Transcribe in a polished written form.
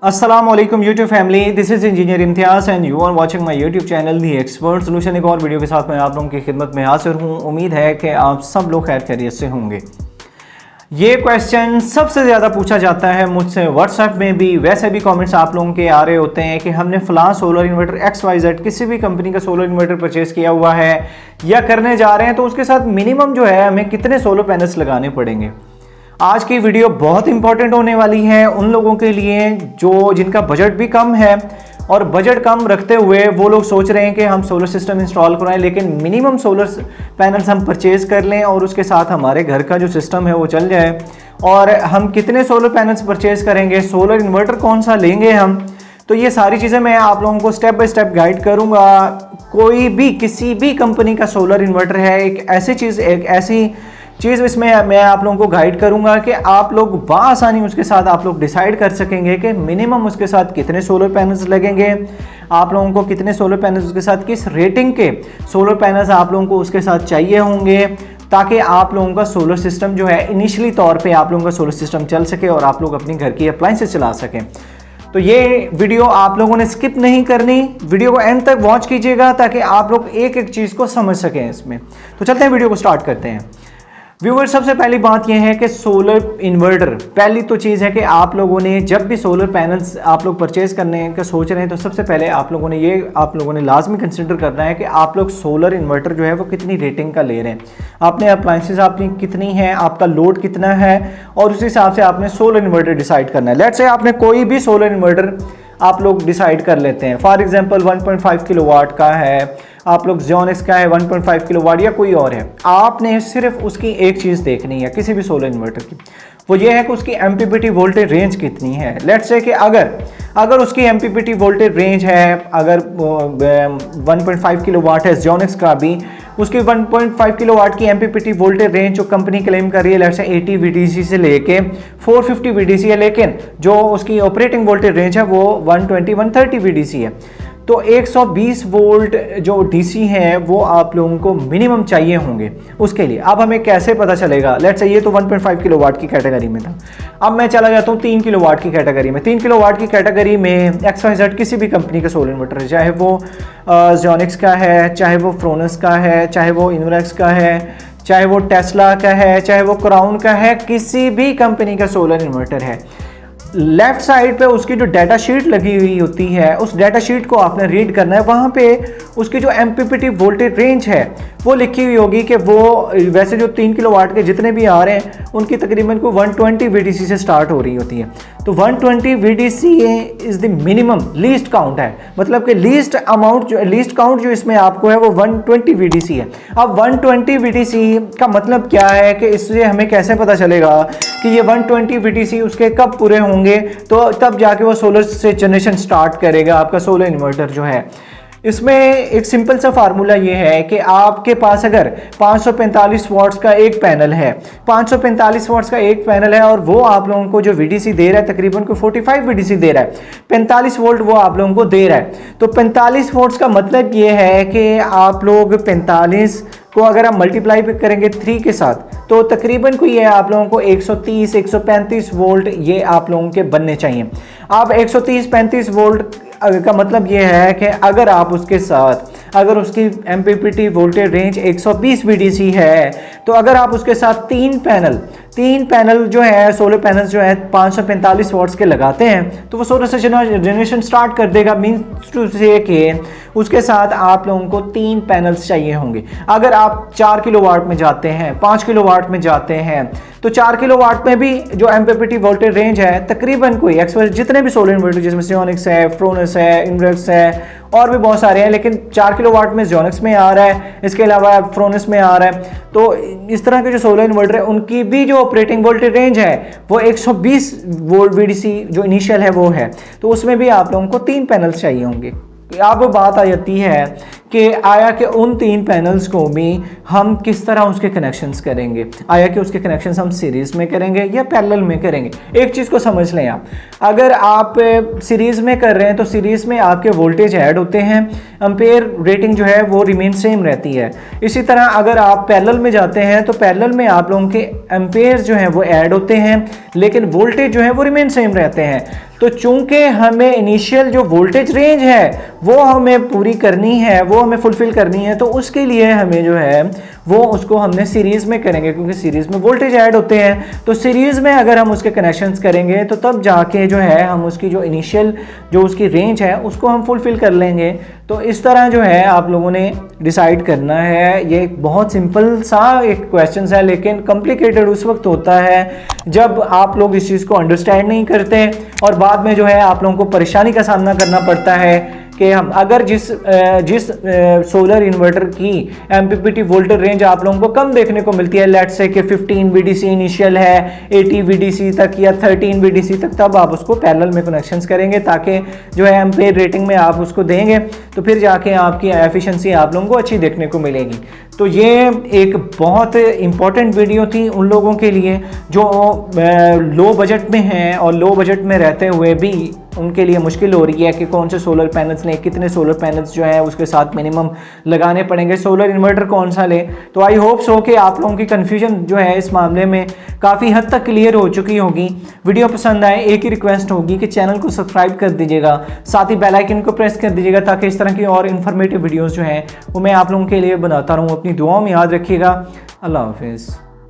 अस्सलाम वालेकुम YouTube family, this is engineer Imtiaz and you are watching my YouTube channel the expert solution. एक और video के साथ मैं आप लोगों की खिदमत में हाजिर हूँ। उम्मीद है कि आप सब लोग खैर खैरियत से होंगे। ये क्वेश्चन सबसे ज़्यादा पूछा जाता है मुझसे व्हाट्सएप में भी, वैसे भी कमेंट्स आप लोगों के आ रहे होते हैं कि हमने फ़लाँ सोलर इन्वर्टर XYZ किसी भी कंपनी का सोलर इन्वर्टर परचेज़ किया हुआ है या करने जा रहे हैं, तो उसके साथ मिनिमम जो है हमें कितने सोलर पैनल्स लगाने पड़ेंगे। आज की वीडियो बहुत इंपॉर्टेंट होने वाली है उन लोगों के लिए जो जिनका बजट भी कम है और बजट कम रखते हुए वो लोग सोच रहे हैं कि हम सोलर सिस्टम इंस्टॉल कराएं, लेकिन मिनिमम सोलर पैनल्स हम परचेज़ कर लें और उसके साथ हमारे घर का जो सिस्टम है वो चल जाए। और हम कितने सोलर पैनल्स परचेज़ करेंगे, सोलर इन्वर्टर कौन सा लेंगे हम, तो ये सारी चीज़ें मैं आप लोगों को स्टेप बाय स्टेप गाइड करूँगा। कोई भी किसी भी कंपनी का सोलर इन्वर्टर है एक ऐसी चीज़ इसमें मैं आप लोगों को गाइड करूंगा कि आप लोग बआसानी उसके साथ आप लोग डिसाइड कर सकेंगे कि मिनिमम उसके साथ कितने सोलर पैनल्स लगेंगे, आप लोगों को कितने सोलर पैनल्स उसके साथ, किस रेटिंग के सोलर पैनल्स आप लोगों को उसके साथ चाहिए होंगे, ताकि आप लोगों का सोलर सिस्टम जो है इनिशियली तौर पे आप लोगों का सोलर सिस्टम चल सके और आप लोग अपनी घर की अप्लायंसेस चला सकें। तो ये वीडियो आप लोगों ने स्किप नहीं करनी, वीडियो को एंड तक वॉच कीजिएगा ताकि आप लोग एक एक चीज़ को समझ सकें इसमें। तो चलते हैं वीडियो को स्टार्ट करते हैं। व्यूअर, सबसे पहली बात यह है कि सोलर इन्वर्टर, पहली तो चीज़ है कि आप लोगों ने जब भी सोलर पैनल्स आप लोग परचेज़ करने का सोच रहे हैं तो सबसे पहले आप लोगों ने लाजमी कंसिडर करना है कि आप लोग सोलर इन्वर्टर जो है वो कितनी रेटिंग का ले रहे हैं, आपने अप्लायंसेस आपकी कितनी है, आपका लोड कितना है, और उस हिसाब से आपने सोलर इन्वर्टर डिसाइड करना है। लेट्स से आपने कोई भी सोलर इन्वर्टर आप लोग डिसाइड कर लेते हैं, फॉर एग्जांपल 1.5 किलोवाट का है, आप लोग ज़ियोनिक्स का है 1.5 किलोवाट या कोई और है। आपने सिर्फ उसकी एक चीज़ देखनी है किसी भी सोलर इन्वर्टर की, वो ये है कि उसकी एमपीपीटी वोल्टेज रेंज कितनी है। लेट्स से कि अगर उसकी एमपीपीटी वोल्टेज रेंज है, अगर 1.5 किलोवाट है ज़ियोनिक्स का भी, उसकी 1.5 किलोवाट की एमपीपीटी वोल्टेज रेंज जो कंपनी क्लेम कर रही है लेट्स से 80 VDC से लेके 450 VDC है, लेकिन जो उसकी ऑपरेटिंग वोल्टेज रेंज है वो 120-130 VDC है, तो 120 वोल्ट जो डीसी है वो आप लोगों को मिनिमम चाहिए होंगे उसके लिए। अब हमें कैसे पता चलेगा, लेट्स से ये तो 1.5 किलोवाट की कैटेगरी में था, अब मैं चला जाता हूँ 3 किलोवाट की कैटेगरी में। 3 किलोवाट की कैटेगरी में XYZ किसी भी कंपनी का सोलर इन्वर्टर है, चाहे वो ज़ियोनिक्स का है, चाहे वो फ्रोनस का है, चाहे वो इन्वर्क्स का है, चाहे वो टेस्ला का है, चाहे वो क्राउन का है, किसी भी कंपनी का सोलर इन्वर्टर है, लेफ्ट साइड पे उसकी जो डाटा शीट लगी हुई होती है उस डाटा शीट को आपने रीड करना है। वहाँ पे उसकी जो एमपीपीटी वोल्टेज रेंज है वो लिखी हुई होगी कि वो वैसे जो 3 किलोवाट के जितने भी आ रहे हैं उनकी तकरीबन को 120 VDC से स्टार्ट हो रही होती है। तो 120 VDC is the minimum least count है, मतलब कि लीस्ट काउंट जो इसमें आपको है वो 120 VDC है। अब 120 VDC का मतलब क्या है कि इससे हमें कैसे पता चलेगा कि ये 120 VDC उसके कब पूरे होंगे, तो तब जाके वो सोलर से जनरेशन स्टार्ट करेगा आपका सोलर इन्वर्टर जो है। इसमें एक सिंपल सा फार्मूला ये है कि आपके पास अगर 545 वाट्स का एक पैनल है, 545 वाट्स का एक पैनल है और वो आप लोगों को जो VDC दे रहा है तकरीबन को 45 VDC दे रहा है, 45 वोल्ट वो आप लोगों को दे रहा है, तो 45 वोल्ट्स का मतलब ये है कि आप लोग 45 को अगर आप मल्टीप्लाई करेंगे 3 के साथ तो तकरीबन को ये आप लोगों को 130-135 वोल्ट ये आप लोगों के बनने चाहिए। अब 130-135 वोल्ट का मतलब ये है कि अगर आप उसके साथ अगर उसकी एमपीपीटी वोल्टेज रेंज 120 VDC है, तो अगर आप उसके साथ तीन पैनल जो है सोलर पैनल्स जो है 545 वाट्स के लगाते हैं तो वो सोलर से जनरेशन स्टार्ट कर देगा। मीन्स टू से कि उसके साथ आप लोगों को 3 पैनल्स चाहिए होंगे। अगर आप 4 किलोवाट में जाते हैं, 5 किलोवाट में जाते हैं, तो 4 किलोवाट में भी जो एमपीपीटी वोल्टेज रेंज है तकरीबन कोई जितने भी सोलर इन्वर्टर जिसमें ज़ियोनिक्स है, फ्रोनस है, इन्वर्क्स है और भी बहुत सारे हैं, लेकिन 4 किलोवाट में ज़ियोनिक्स में आ रहा है, इसके अलावा फ्रोनस में आ रहा है, तो इस तरह के जो सोलर इन्वर्टर है उनकी भी जो ऑपरेटिंग वोल्टेज रेंज है वो 120 वोल्ट VDC जो इनिशियल है वो है, तो उसमें भी आप लोगों को 3 पैनल्स चाहिए होंगे। अब बात आ जाती है कि आया कि उन 3 पैनल्स को भी हम किस तरह उसके कनेक्शंस करेंगे, आया कि उसके कनेक्शंस हम सीरीज़ में करेंगे या पैरेलल में करेंगे। एक चीज़ को समझ लें आप, अगर आप सीरीज़ में कर रहे हैं तो सीरीज़ में आपके वोल्टेज ऐड होते हैं, एम्पेयर रेटिंग जो है वो रिमेन सेम रहती है। इसी तरह अगर आप पैरेलल में जाते हैं तो पैरेलल में आप लोगों के एम्पेयर जो हैं वो ऐड होते हैं, लेकिन वोल्टेज जो है वो रिमेन सेम रहते हैं। तो चूंकि हमें इनिशियल जो वोल्टेज रेंज है वो हमें पूरी करनी है, वो हमें फुलफिल करनी है, तो उसके लिए हमें जो है वो उसको हमने सीरीज़ में करेंगे, क्योंकि सीरीज़ में वोल्टेज ऐड होते हैं। तो सीरीज़ में अगर हम उसके कनेक्शंस करेंगे तो तब जाके जो है हम उसकी जो इनिशियल जो उसकी रेंज है उसको हम फुलफिल कर लेंगे। तो इस तरह जो है आप लोगों ने डिसाइड करना है। ये एक बहुत सिंपल सा एक क्वेश्चन है, लेकिन कॉम्प्लिकेटेड उस वक्त होता है जब आप लोग इस चीज़ को अंडरस्टैंड नहीं करते और बाद में जो है आप लोगों को परेशानी का सामना करना पड़ता है कि हम अगर जिस सोलर इन्वर्टर की एमपीपीटी वोल्टेज रेंज आप लोगों को कम देखने को मिलती है, लेट्स से कि 15 VDC इनिशियल है 80 VDC तक या 13 VDC तक, तब आप उसको पैरेलल में कनेक्शंस करेंगे ताकि जो है एम्पेयर रेटिंग में आप उसको देंगे तो फिर जाके आपकी एफिशिएंसी आप लोगों को अच्छी देखने को मिलेगी। तो ये एक बहुत इंपॉर्टेंट वीडियो थी उन लोगों के लिए जो लो बजट में हैं और लो बजट में रहते हुए भी उनके लिए मुश्किल हो रही है कि कौन से सोलर पैनल्स लें, कितने सोलर पैनल्स जो है उसके साथ मिनिमम लगाने पड़ेंगे, सोलर इन्वर्टर कौन सा लें। तो आई होप सो कि आप लोगों की कन्फ्यूजन जो है इस मामले में काफ़ी हद तक क्लियर हो चुकी होगी। वीडियो पसंद आए एक ही रिक्वेस्ट होगी कि चैनल को सब्सक्राइब कर दीजिएगा, साथ ही बेल आइकन को प्रेस कर दीजिएगा ताकि इस तरह की और इन्फॉर्मेटिव वीडियोज़ जो हैं वो मैं आप लोगों के लिए बनाता रहूँ। अपनी दुआओं में याद रखिएगा। अल्लाह हाफिज़।